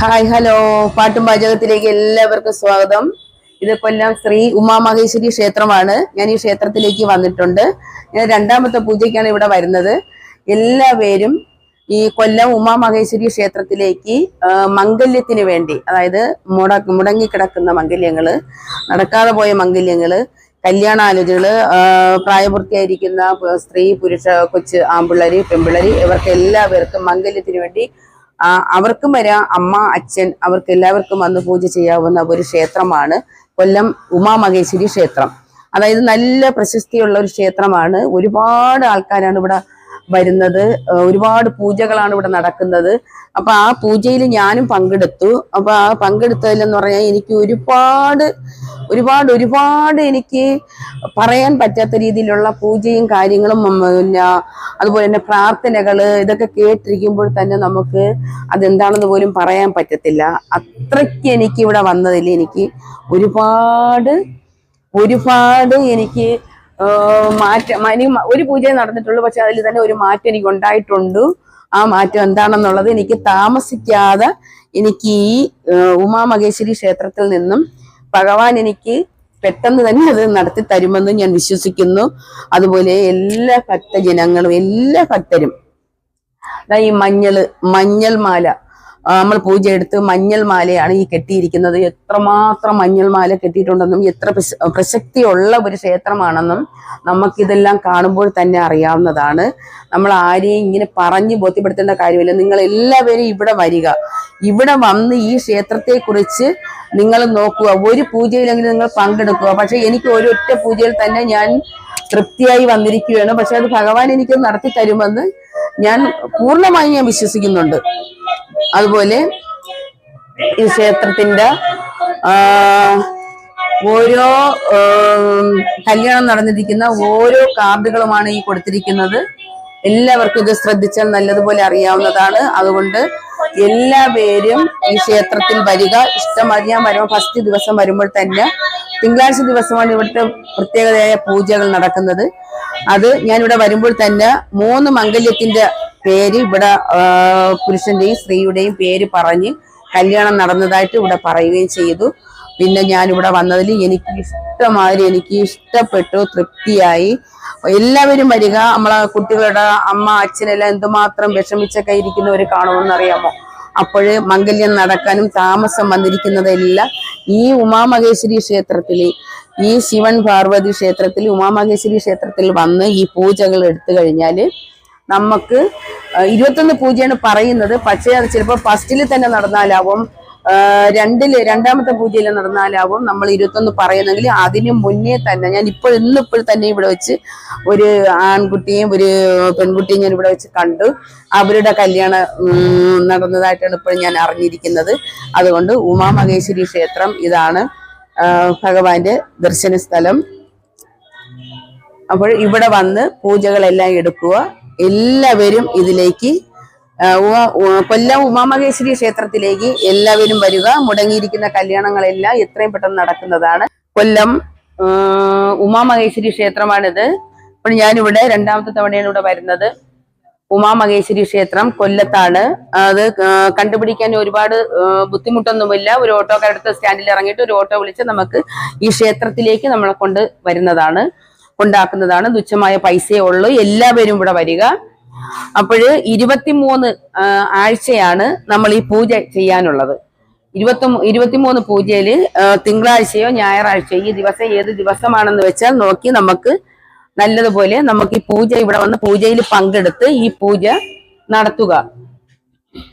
Hi hello പാട്ടും പാചകത്തിലേക്ക് എല്ലാവർക്കും സ്വാഗതം. ഇത് കൊല്ലം ശ്രീ ഉമാമഹേശ്വരി ക്ഷേത്രമാണ്. ഞാൻ ഈ ക്ഷേത്രത്തിലേക്ക് വന്നിട്ടുണ്ട്. ഞാൻ രണ്ടാമത്തെ പൂജയ്ക്കാണ് ഇവിടെ വരുന്നത്. എല്ലാവരും ഈ കൊല്ലം ഉമാമഹേശ്വരി ക്ഷേത്രത്തിലേക്ക് മംഗല്യത്തിന് വേണ്ടി, അതായത് മുടങ്ങിക്കിടക്കുന്ന മംഗല്യങ്ങള്, നടക്കാതെ പോയ മംഗല്യങ്ങള്, കല്യാണാലോചനകള്, പ്രായപൂർത്തിയായിരിക്കുന്ന സ്ത്രീ പുരുഷ കൊച്ച് ആൺപിള്ളേര് പെൺപിള്ളേര് ഇവർക്ക് എല്ലാവർക്കും മംഗല്യത്തിന് വേണ്ടി അവർക്കും വരാം, അമ്മ അച്ഛൻ അവർക്ക് എല്ലാവർക്കും വന്ന് പൂജ ചെയ്യാവുന്ന ഒരു ക്ഷേത്രമാണ് കൊല്ലം ഉമാമഹേശ്വരി ക്ഷേത്രം. അതായത് നല്ല പ്രശസ്തിയുള്ള ഒരു ക്ഷേത്രമാണ്. ഒരുപാട് ആൾക്കാരാണ് ഇവിടെ വരുന്നത്. ഒരുപാട് പൂജകളാണ് ഇവിടെ നടക്കുന്നത്. അപ്പൊ ആ പൂജയിൽ ഞാനും പങ്കെടുത്തു. അപ്പൊ ആ പങ്കെടുത്തതിലെന്ന് പറഞ്ഞാൽ എനിക്ക് ഒരുപാട് ഒരുപാട് ഒരുപാട് എനിക്ക് പറയാൻ പറ്റാത്ത രീതിയിലുള്ള പൂജയും കാര്യങ്ങളും, പിന്നെ അതുപോലെ തന്നെ പ്രാർത്ഥനകള്, ഇതൊക്കെ കേട്ടിരിക്കുമ്പോൾ തന്നെ നമുക്ക് അതെന്താണെന്ന് പോലും പറയാൻ പറ്റത്തില്ല. അത്രയ്ക്ക് എനിക്ക് ഇവിടെ വന്നതിൽ എനിക്ക് ഒരുപാട് ഒരുപാട് എനിക്ക് മാറ്റം, ഒരു പൂജ നടന്നിട്ടുള്ളൂ, പക്ഷെ അതിൽ തന്നെ ഒരു മാറ്റം എനിക്ക് ഉണ്ടായിട്ടുണ്ട്. ആ മാറ്റം എന്താണെന്നുള്ളത് എനിക്ക് താമസിക്കാതെ എനിക്ക് ഈ ഉമാമഹേശ്വരി ക്ഷേത്രത്തിൽ നിന്നും ഭഗവാൻ എനിക്ക് പെട്ടെന്ന് തന്നെ അത് നടത്തി തരുമെന്ന് ഞാൻ വിശ്വസിക്കുന്നു. അതുപോലെ എല്ലാ ഭക്തജനങ്ങളും, എല്ലാ ഭക്തരും ഈ മഞ്ഞൾ മാല, നമ്മൾ പൂജ എടുത്ത് മഞ്ഞൾ മാലയാണ് ഈ കെട്ടിയിരിക്കുന്നത്. എത്രമാത്രം മഞ്ഞൾ മാല കെട്ടിയിട്ടുണ്ടെന്നും എത്ര പ്രസക്തിയുള്ള ഒരു ക്ഷേത്രമാണെന്നും നമുക്കിതെല്ലാം കാണുമ്പോൾ തന്നെ അറിയാവുന്നതാണ്. നമ്മൾ ആരെയും ഇങ്ങനെ പറഞ്ഞ് ബോധ്യപ്പെടുത്തേണ്ട കാര്യമില്ല. നിങ്ങൾ എല്ലാവരും ഇവിടെ വരിക, ഇവിടെ വന്ന് ഈ ക്ഷേത്രത്തെ കുറിച്ച് നിങ്ങൾ നോക്കുക, ഒരു പൂജയിലെങ്കിലും നിങ്ങൾ പങ്കെടുക്കുക. പക്ഷെ എനിക്ക് ഒരൊറ്റ പൂജയിൽ തന്നെ ഞാൻ തൃപ്തിയായി വന്നിരിക്കുകയാണ്. പക്ഷെ അത് ഭഗവാൻ എനിക്ക് നടത്തി തരുമെന്ന് ഞാൻ പൂർണ്ണമായി വിശ്വസിക്കുന്നുണ്ട്. അതുപോലെ ഈ ക്ഷേത്രത്തിന്റെ ഓരോ കല്യാണം നടന്നിരിക്കുന്ന ഓരോ കാർഡുകളുമാണ് ഈ കൊടുത്തിരിക്കുന്നത്. എല്ലാവർക്കും ഇത് ശ്രദ്ധിച്ചാൽ നല്ലതുപോലെ അറിയാവുന്നതാണ്. അതുകൊണ്ട് എല്ലാവരും ഈ ക്ഷേത്രത്തിൽ വരിക. ഇഷ്ടമായി ഞാൻ വരുമ്പോൾ ഫസ്റ്റ് ദിവസം വരുമ്പോൾ തന്നെ, തിങ്കളാഴ്ച ദിവസമാണ് ഇവിടുത്തെ പ്രത്യേകതയായ പൂജകൾ നടക്കുന്നത്. അത് ഞാനിവിടെ വരുമ്പോൾ തന്നെ 3 മംഗല്യത്തിന്റെ പേര് ഇവിടെ പുരുഷന്റെയും സ്ത്രീയുടെയും പേര് പറഞ്ഞ് കല്യാണം നടന്നതായിട്ട് ഇവിടെ പറയുകയും ചെയ്തു. പിന്നെ ഞാനിവിടെ വന്നതിൽ എനിക്ക് ഇഷ്ടമാതിരി എനിക്ക് ഇഷ്ടപ്പെട്ടു, തൃപ്തിയായി. എല്ലാവരും വരിക. നമ്മളെ കുട്ടികളുടെ അമ്മ അച്ഛനെല്ലാം എന്തുമാത്രം വിഷമിച്ചൊക്കെ ഇരിക്കുന്നവർ കാണുമെന്നറിയാമോ? അപ്പോഴ് മംഗല്യം നടക്കാനും താമസം വന്നിരിക്കുന്നതെല്ലാം ഈ ഉമാമഹേശ്വരി ക്ഷേത്രത്തിൽ, ഈ ശിവൻ പാർവതി ക്ഷേത്രത്തിൽ, ഉമാമഹേശ്വരി ക്ഷേത്രത്തിൽ വന്ന് ഈ പൂജകൾ എടുത്തു കഴിഞ്ഞാല് നമുക്ക് 21 പൂജയാണ് പറയുന്നത്. പക്ഷേ അത് ചിലപ്പോൾ ഫസ്റ്റിൽ തന്നെ നടന്നാലാവും, രണ്ടാമത്തെ പൂജയിൽ നടന്നാലാവും നമ്മൾ 21 പറയുന്നെങ്കിൽ അതിന് മുന്നേ തന്നെ ഞാൻ ഇന്നിപ്പോൾ തന്നെ ഇവിടെ വെച്ച് ഒരു ആൺകുട്ടിയും ഒരു പെൺകുട്ടിയും ഞാൻ ഇവിടെ വെച്ച് കണ്ടു. അവരുടെ കല്യാണം നടന്നതായിട്ടാണ് ഇപ്പോൾ ഞാൻ അറിഞ്ഞിരിക്കുന്നത്. അതുകൊണ്ട് ഉമാമഹേശ്വരി ക്ഷേത്രം ഇതാണ് ഭഗവാന്റെ ദർശന സ്ഥലം. അപ്പോൾ ഇവിടെ വന്ന് പൂജകളെല്ലാം എടുക്കുക. എല്ലാവരും ഇതിലേക്ക് കൊല്ലം ഉമാമഹേശ്വരി ക്ഷേത്രത്തിലേക്ക് എല്ലാവരും വരിക. മുടങ്ങിയിരിക്കുന്ന കല്യാണങ്ങളെല്ലാം എത്രയും പെട്ടെന്ന് നടക്കുന്നതാണ്. കൊല്ലം ഉമാമഹേശ്വരി ക്ഷേത്രമാണിത്. അപ്പോൾ ഞാനിവിടെ രണ്ടാമത്തെ തവണയാണ് ഇവിടെ വരുന്നത്. ഉമാമഹേശ്വരി ക്ഷേത്രം കൊല്ലത്താണ്. അത് കണ്ടുപിടിക്കാൻ ഒരുപാട് ബുദ്ധിമുട്ടൊന്നുമില്ല. ഒരു ഓട്ടോക്കാരടുത്ത് സ്റ്റാൻഡിൽ ഇറങ്ങിയിട്ട് ഒരു ഓട്ടോ വിളിച്ച് നമുക്ക് ഈ ക്ഷേത്രത്തിലേക്ക് നമ്മളെ കൊണ്ടാക്കുന്നതാണ്. തുച്ഛമായ പൈസയേ ഉള്ളൂ. എല്ലാവരും ഇവിടെ വരിക. അപ്പോഴ് 23 ആഴ്ചയാണ് നമ്മൾ ഈ പൂജ ചെയ്യാനുള്ളത്. 23 പൂജയില് തിങ്കളാഴ്ചയോ ഞായറാഴ്ചയോ ഈ ദിവസം ഏത് ദിവസമാണെന്ന് വെച്ചാൽ നോക്കി നമുക്ക് നല്ലതുപോലെ നമുക്ക് ഈ പൂജ ഇവിടെ വന്ന് പൂജയിൽ പങ്കെടുത്ത് ഈ പൂജ നടത്തുക.